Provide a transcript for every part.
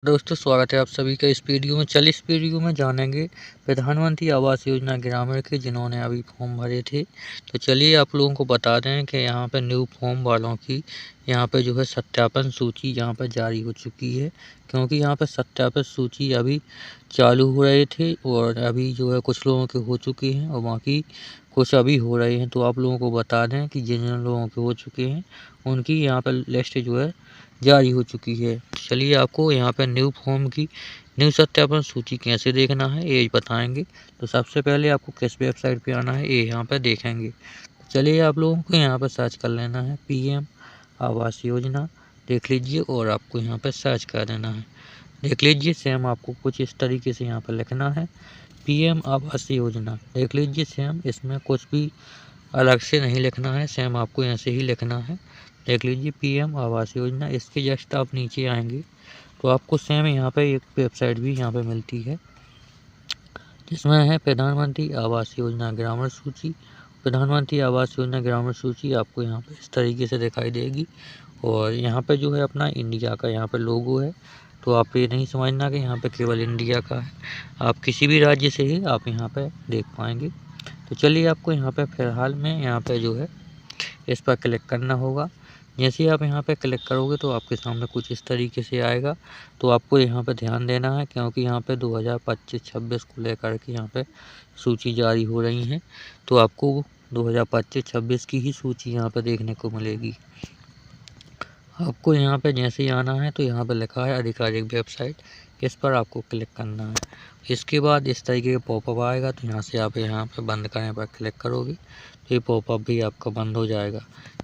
दोस्तों स्वागत है आप सभी का इस वीडियो में। इस वीडियो में जानेंगे प्रधानमंत्री आवास योजना ग्रामीण के जिन्होंने अभी फॉर्म भरे थे। तो चलिए आप लोगों को बता दें कि यहाँ पे न्यू फॉर्म वालों की यहाँ पे जो है सत्यापन सूची यहाँ पे जारी हो चुकी है, क्योंकि यहाँ पे सत्यापन सूची अभी चालू हो रहे थे और अभी जो है कुछ लोगों के हो चुके हैं और बाकी कुछ अभी हो रहे हैं। तो आप लोगों को बता दें कि जिन जिन लोगों के हो चुके हैं उनकी यहाँ पर लिस्ट जो है जारी हो चुकी है। चलिए आपको यहाँ पे न्यू फॉर्म की न्यू सत्यापन सूची कैसे देखना है ये बताएंगे। तो सबसे पहले आपको किस वेबसाइट पे आना है ये यहाँ पे देखेंगे। चलिए आप लोगों को यहाँ पर सर्च कर लेना है पीएम आवास योजना, देख लीजिए, और आपको यहाँ पर सर्च कर देना है। देख लीजिए सेम आपको कुछ इस तरीके से यहाँ पर लिखना है पीएम आवास योजना। देख लीजिए सेम, इसमें कुछ भी अलग से नहीं लिखना है, सेम आपको ऐसे ही लिखना है। देख लीजिए पीएम आवास योजना। इसके जस्ट आप नीचे आएंगे तो आपको सेम यहाँ पे एक वेबसाइट भी यहाँ पे मिलती है जिसमें है प्रधानमंत्री आवास योजना ग्रामीण सूची। प्रधानमंत्री आवास योजना ग्रामीण सूची आपको यहाँ पे इस तरीके से दिखाई देगी और यहाँ पे जो है अपना इंडिया का यहाँ पे लोगो है। तो आप ये नहीं समझना कि यहाँ पे केवल इंडिया का है, आप किसी भी राज्य से ही आप यहाँ पे देख पाएंगे। तो चलिए आपको यहाँ पे फिलहाल में यहाँ पे जो है इस पर क्लिक करना होगा। जैसे ही आप यहाँ पे क्लिक करोगे तो आपके सामने कुछ इस तरीके से आएगा। तो आपको यहाँ पे ध्यान देना है क्योंकि यहाँ पे 2025-26 को लेकर के यहाँ पे सूची जारी हो रही है। तो आपको 2025-26 की ही सूची यहाँ पे देखने को मिलेगी। आपको यहाँ पे जैसे ही आना है तो यहाँ पे लिखा है आधिकारिक वेबसाइट, इस पर आपको क्लिक करना है। इसके बाद इस तरीके का पॉपअप आएगा तो यहाँ से आप यहाँ पे बंद करने पर क्लिक करोगे तो ये पॉपअप भी आपका बंद हो जाएगा।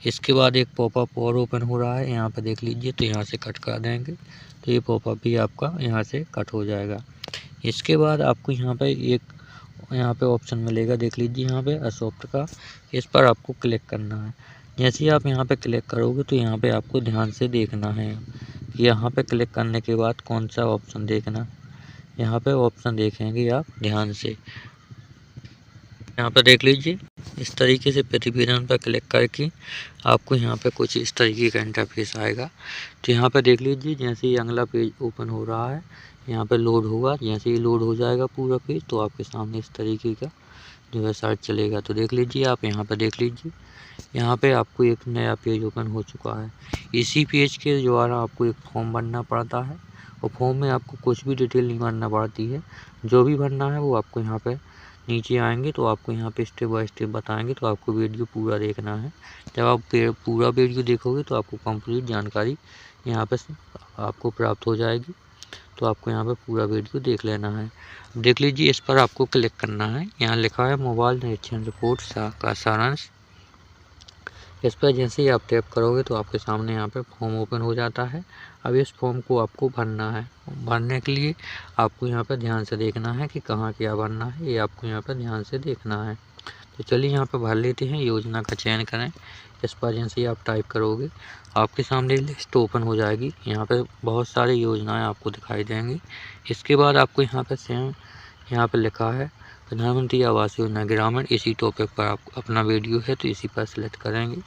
इसके बाद एक पॉपअप और ओपन हो रहा है, यहाँ पे देख लीजिए, तो यहाँ से कट कर देंगे तो ये पॉपअप भी आपका यहाँ से कट हो जाएगा। इसके बाद आपको यहाँ पे एक ऑप्शन मिलेगा, देख लीजिए यहाँ पे अशोप्ट का, इस पर आपको क्लिक करना है। जैसे ही आप यहाँ पे क्लिक करोगे तो यहाँ पे आपको ध्यान से देखना है कि यहाँ पे क्लिक करने के बाद कौन सा ऑप्शन देखना। यहाँ पे ऑप्शन देखेंगे आप ध्यान से, यहाँ पे देख लीजिए इस तरीके से प्रतिवेदन पर क्लिक करके आपको यहाँ पे कुछ इस तरीके का इंटरफेस आएगा। तो यहाँ पे देख लीजिए जैसे ही अगला पेज ओपन हो रहा है यहाँ पे लोड होगा। जैसे ही लोड हो जाएगा पूरा पेज तो आपके सामने इस तरीके का जो है सर्च चलेगा। तो देख लीजिए आप यहाँ पे देख लीजिए, यहाँ पे आपको एक नया पेज ओपन हो चुका है। इसी पेज के द्वारा आपको एक फॉर्म भरना पड़ता है और फॉर्म में आपको कुछ भी डिटेल नहीं भरना पड़ती है। जो भी भरना है वो आपको यहाँ पे नीचे आएंगे तो आपको यहाँ पे स्टेप बाय स्टेप बताएंगे। तो आपको वीडियो पूरा देखना है। जब आप पूरा वीडियो देखोगे तो आपको कंप्लीट जानकारी यहाँ पे आपको प्राप्त हो जाएगी। तो आपको यहाँ पे पूरा वीडियो देख लेना है। देख लीजिए इस पर आपको क्लिक करना है, यहाँ लिखा है मोबाइल निरीक्षण रिपोर्ट का सारांश। इस पर जैसे ही आप टैप करोगे तो आपके सामने यहाँ पे फॉर्म ओपन हो जाता है। अब इस फॉर्म को आपको भरना है। भरने के लिए आपको यहाँ पे ध्यान से देखना है कि कहाँ क्या भरना है, ये आपको यहाँ पे ध्यान से देखना है। तो चलिए यहाँ पे भर लेते हैं। योजना का चयन करें, इस पर जैसे ही आप टाइप करोगे आपके सामने लिस्ट ओपन हो जाएगी। यहाँ पे बहुत सारी योजनाएं आपको दिखाई देंगी। इसके बाद आपको यहाँ पे सेम यहाँ पे लिखा है प्रधानमंत्री आवास योजना ग्रामीण, इसी टॉपिक पर आप अपना वीडियो है तो इसी पर सेलेक्ट करेंगे।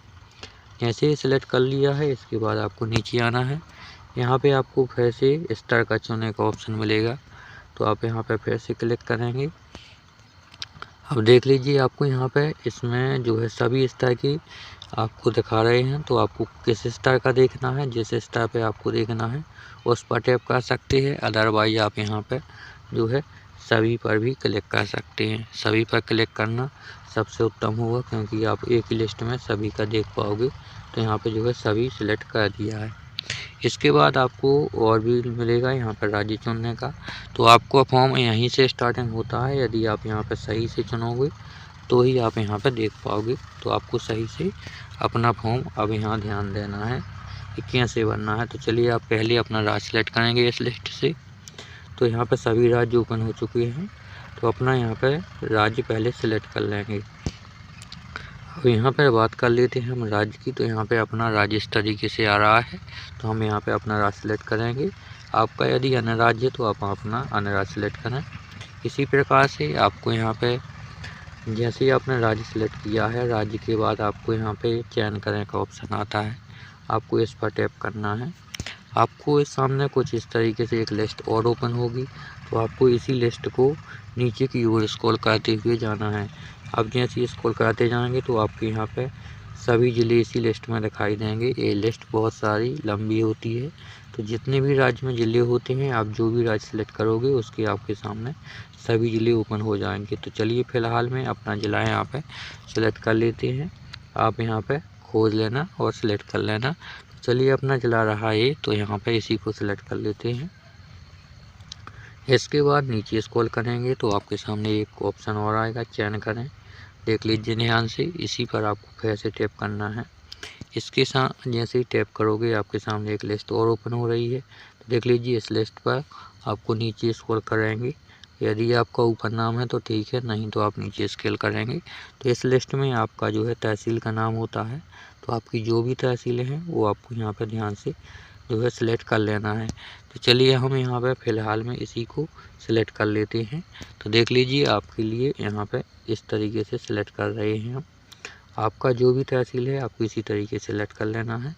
जैसे ही सेलेक्ट कर लिया है इसके बाद आपको नीचे आना है। यहाँ पे आपको फिर से स्टार का चुनने का ऑप्शन मिलेगा तो आप यहाँ पे फिर से क्लिक करेंगे। अब देख लीजिए आपको यहाँ पे इसमें जो है सभी स्टार की आपको दिखा रहे हैं। तो आपको किस स्टार का देखना है, जिस स्टार पे आपको देखना है उस पर टैप कर सकते हैं। अदरवाइज आप यहाँ पे जो है सभी पर भी क्लिक कर सकते हैं। सभी पर क्लिक करना सबसे उत्तम होगा क्योंकि आप एक ही लिस्ट में सभी का देख पाओगे। तो यहाँ पे जो है सभी सिलेक्ट कर दिया है। इसके बाद आपको और भी मिलेगा यहाँ पर राज्य चुनने का। तो आपको फॉर्म यहीं से स्टार्टिंग होता है। यदि आप यहाँ पर सही से चुनोगे तो ही आप यहाँ पर देख पाओगे। तो आपको सही से अपना फॉर्म अब यहाँ ध्यान देना है कि कैसे भरना है। तो चलिए आप पहले अपना राज्य सेलेक्ट करेंगे इस लिस्ट से। तो यहाँ पर सभी राज्य ओपन हो चुके हैं तो अपना यहाँ पर राज्य पहले सेलेक्ट कर लेंगे। अब यहाँ पर बात कर लेते हैं हम राज्य की। तो यहाँ पे अपना राज्य इस तरीके से आ रहा है तो हम यहाँ पे अपना राज्य सेलेक्ट करेंगे। आपका यदि अन्य राज्य है तो आप अपना अन्य राज्य सेलेक्ट करें। इसी प्रकार से आपको यहाँ पे जैसे ही आपने राज्य सेलेक्ट किया है, राज्य के बाद आपको यहाँ पे चयन करने का ऑप्शन आता है। आपको इस पर टैप करना है। आपको इस सामने कुछ इस तरीके से एक लिस्ट और ओपन होगी। तो आपको इसी लिस्ट को नीचे की ओर स्क्रॉल करते हुए जाना है। अब जैसे स्क्रॉल करते जाएंगे तो आपके यहाँ पे सभी ज़िले इसी लिस्ट में दिखाई देंगे। ये लिस्ट बहुत सारी लंबी होती है, तो जितने भी राज्य में ज़िले होते हैं आप जो भी राज्य सेलेक्ट करोगे उसके आपके सामने सभी ज़िले ओपन हो जाएंगे। तो चलिए फ़िलहाल में अपना ज़िला यहाँ पे सेलेक्ट कर लेते हैं। आप यहाँ पे खोज लेना और सिलेक्ट कर लेना। तो चलिए अपना ज़िला रहा है, तो यहाँ पे इसी को सिलेक्ट कर लेते हैं। इसके बाद नीचे स्क्रॉल करेंगे तो आपके सामने एक ऑप्शन और आएगा, चयन करें। देख लीजिए ध्यान से, इसी पर आपको फिर से टैप करना है। इसके साथ जैसे ही टैप करोगे आपके सामने एक लिस्ट और ओपन हो रही है। तो देख लीजिए इस लिस्ट पर आपको नीचे स्क्रॉल करेंगे। यदि आपका ऊपर नाम है तो ठीक है, नहीं तो आप नीचे स्क्रॉल करेंगे। तो इस लिस्ट में आपका जो है तहसील का नाम होता है। तो आपकी जो भी तहसीलें हैं वो आपको यहाँ पर ध्यान से जो है सिलेक्ट कर लेना है। तो चलिए हम यहाँ पे फ़िलहाल में इसी को सिलेक्ट कर लेते हैं। तो देख लीजिए आपके लिए यहाँ पे इस तरीके से सिलेक्ट कर रहे हैं हम। आपका जो भी तहसील है आपको इसी तरीके से सिलेक्ट कर लेना है।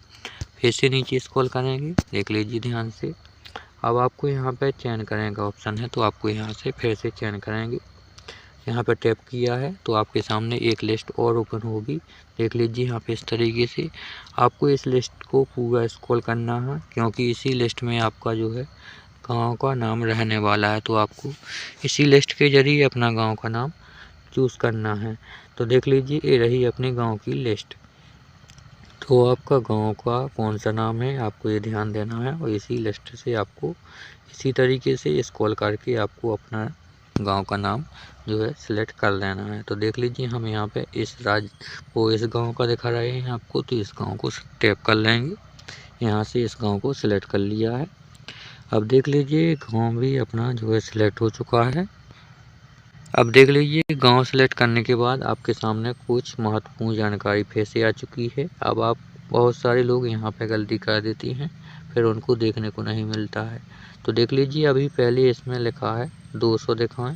फिर से नीचे स्क्रॉल करेंगे, देख लीजिए ध्यान से। अब आपको यहाँ पे चयन करने का ऑप्शन है, तो आपको यहाँ से फिर से चयन करेंगे। यहाँ पर टैप किया है तो आपके सामने एक लिस्ट और ओपन होगी। देख लीजिए यहाँ पे इस तरीके से आपको इस लिस्ट को पूरा स्क्रॉल करना है, क्योंकि इसी लिस्ट में आपका जो है गांव का नाम रहने वाला है। तो आपको इसी लिस्ट के जरिए अपना गांव का नाम चूज़ करना है। तो देख लीजिए ये रही अपने गांव की लिस्ट। तो आपका गांव का कौन सा नाम है आपको ये ध्यान देना है, और इसी लिस्ट से आपको इसी तरीके से स्क्रॉल करके आपको अपना गांव का नाम जो है सिलेक्ट कर लेना है। तो देख लीजिए हम यहाँ पे इस राज्य वो इस गांव का दिखा रहे हैं आपको, तो इस गांव को टैप कर लेंगे। यहाँ से इस गांव को सिलेक्ट कर लिया है। अब देख लीजिए गांव भी अपना जो है सिलेक्ट हो चुका है। अब देख लीजिए गांव सेलेक्ट करने के बाद आपके सामने कुछ महत्वपूर्ण जानकारी फिर से आ चुकी है। अब आप बहुत सारे लोग यहाँ पे गलती कर देती हैं, फिर उनको देखने को नहीं मिलता है। तो देख लीजिए अभी पहले इसमें लिखा है 200 दिखाएं,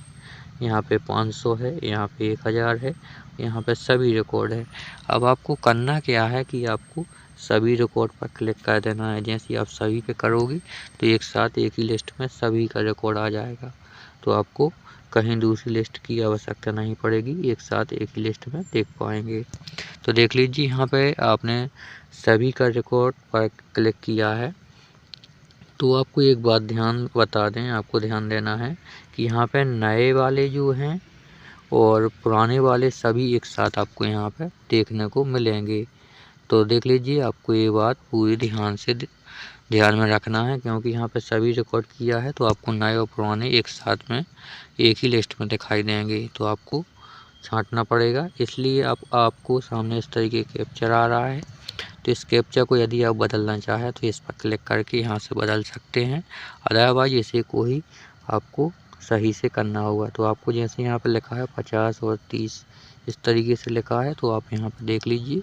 यहाँ पे 500 है, यहाँ पे 1000 है, यहाँ पे सभी रिकॉर्ड है। अब आपको करना क्या है कि आपको सभी रिकॉर्ड पर क्लिक कर देना है। जैसे आप सभी पे करोगे तो एक साथ एक ही लिस्ट में सभी का रिकॉर्ड आ जाएगा। तो आपको कहीं दूसरी लिस्ट की आवश्यकता नहीं पड़ेगी, एक साथ एक ही लिस्ट में देख पाएंगे। तो देख लीजिए यहाँ पे आपने सभी का रिकॉर्ड पर क्लिक किया है। तो आपको एक बात बता दें, आपको ध्यान देना है कि यहाँ पे नए वाले जो हैं और पुराने वाले सभी एक साथ आपको यहाँ पे देखने को मिलेंगे। तो देख लीजिए आपको ये बात पूरी ध्यान में रखना है, क्योंकि यहाँ पे सभी रिकॉर्ड किया है तो आपको नए और पुराने एक साथ में एक ही लिस्ट में दिखाई देंगे। तो आपको छांटना पड़ेगा, इसलिए आपको सामने इस तरीके कैप्चर आ रहा है। तो इस कैप्चर को यदि आप बदलना चाहें तो इस पर क्लिक करके यहाँ से बदल सकते हैं, अदरवाइज इसे को ही आपको सही से करना होगा। तो आपको जैसे यहाँ पे लिखा है 50 और 30 इस तरीके से लिखा है, तो आप यहाँ पे देख लीजिए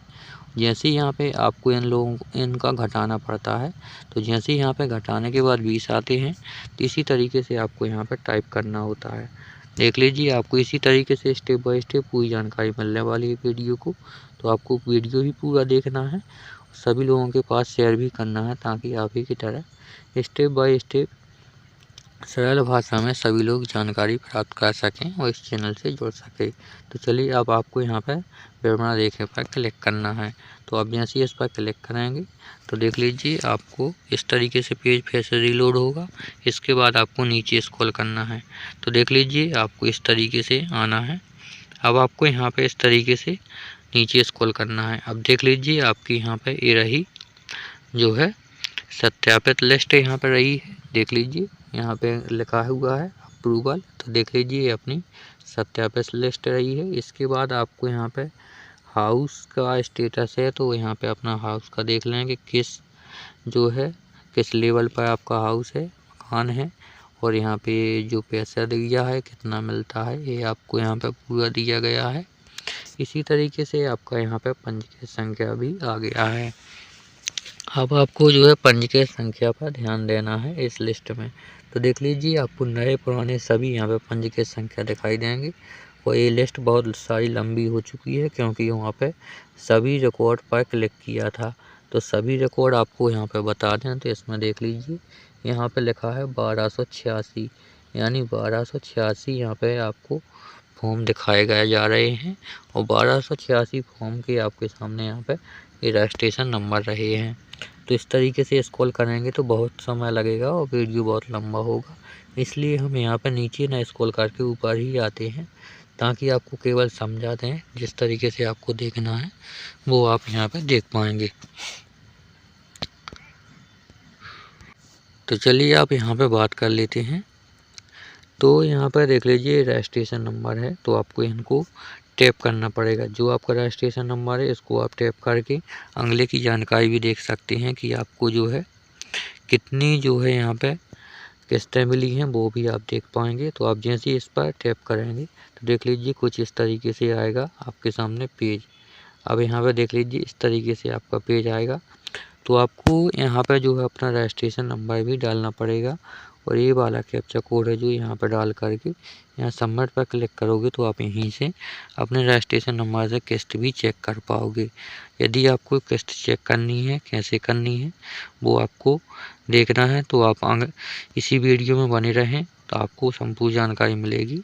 जैसे यहाँ पे आपको इनका घटाना पड़ता है। तो जैसे यहाँ पे घटाने के बाद 20 आते हैं, तो इसी तरीके से आपको यहाँ पे टाइप करना होता है। देख लीजिए आपको इसी तरीके से स्टेप बाय स्टेप पूरी जानकारी मिलने वाली है वीडियो को। तो आपको वीडियो ही पूरा देखना है, सभी लोगों के पास शेयर भी करना है, ताकि आप ही की तरह स्टेप बाय स्टेप सरल भाषा में सभी लोग जानकारी प्राप्त कर सकें और इस चैनल से जुड़ सकें। तो चलिए अब आपको यहाँ पर विवरण देखे पर क्लिक करना है। तो अब जैसे इस पर क्लिक करेंगे तो देख लीजिए आपको इस तरीके से पेज फिर से रीलोड होगा। इसके बाद आपको नीचे स्क्रॉल करना है। तो देख लीजिए आपको इस तरीके से आना है। अब आपको यहाँ पे इस तरीके से नीचे स्क्रॉल करना है। अब देख लीजिए आपकी यहाँ पे ये रही जो है सत्यापित लिस्ट यहाँ पे रही है। देख लीजिए यहाँ पे लिखा हुआ है अप्रूवल। तो देख लीजिए अपनी सत्यापित लिस्ट रही है। इसके बाद आपको यहाँ पे हाउस का स्टेटस है, तो यहाँ पे अपना हाउस का देख लें कि किस लेवल पर आपका हाउस है, मकान है, और यहाँ पे जो पैसा दिया है कितना मिलता है ये आपको यहाँ पे पूरा दिया गया है। इसी तरीके से आपका यहाँ पे पंजीकृत संख्या भी आ गया है। अब आपको जो है पंजीकृत संख्या पर ध्यान देना है इस लिस्ट में। तो देख लीजिए आपको नए पुराने सभी यहाँ पे पंजीकृत संख्या दिखाई देंगे, और ये लिस्ट बहुत सारी लंबी हो चुकी है, क्योंकि वहाँ पे सभी रिकॉर्ड पर क्लिक किया था। तो सभी रिकॉर्ड आपको यहाँ पे बता दें तो इसमें देख लीजिए, यहाँ पे लिखा है 1286, यानी 1286 यहाँ पे आपको फॉर्म दिखाए गए जा रहे हैं और 1286 फॉर्म के आपके सामने यहाँ पे ये रजिस्ट्रेशन नंबर रहे हैं। तो इस तरीके से स्क्रॉल करेंगे तो बहुत समय लगेगा और वीडियो बहुत लंबा होगा, इसलिए हम यहाँ पे नीचे ना स्क्रॉल करके ऊपर ही आते हैं ताकि आपको केवल समझा दें। जिस तरीके से आपको देखना है वो आप यहाँ पे देख पाएंगे। तो चलिए आप यहाँ पे बात कर लेते हैं। तो यहाँ पर देख लीजिए रजिस्ट्रेशन नंबर है, तो आपको इनको टैप करना पड़ेगा। जो आपका रजिस्ट्रेशन नंबर है इसको आप टैप करके अगले की जानकारी भी देख सकते हैं कि आपको जो है कितनी जो है यहाँ पे किस्तें मिली हैं वो भी आप देख पाएंगे। तो आप जैसे ही इस पर टैप करेंगे तो देख लीजिए कुछ इस तरीके से आएगा आपके सामने पेज। अब यहाँ पे देख लीजिए इस तरीके से आपका पेज आएगा। तो आपको यहाँ पे जो है अपना रजिस्ट्रेशन नंबर भी डालना पड़ेगा और ये वाला कैप्चा कोड है जो यहाँ पर डाल करके यहाँ सबमिट पर क्लिक करोगे तो आप यहीं से अपने रजिस्ट्रेशन नंबर से किस्त भी चेक कर पाओगे। यदि आपको किस्त चेक करनी है, कैसे करनी है वो आपको देखना है तो आप इसी वीडियो में बने रहें तो आपको संपूर्ण जानकारी मिलेगी।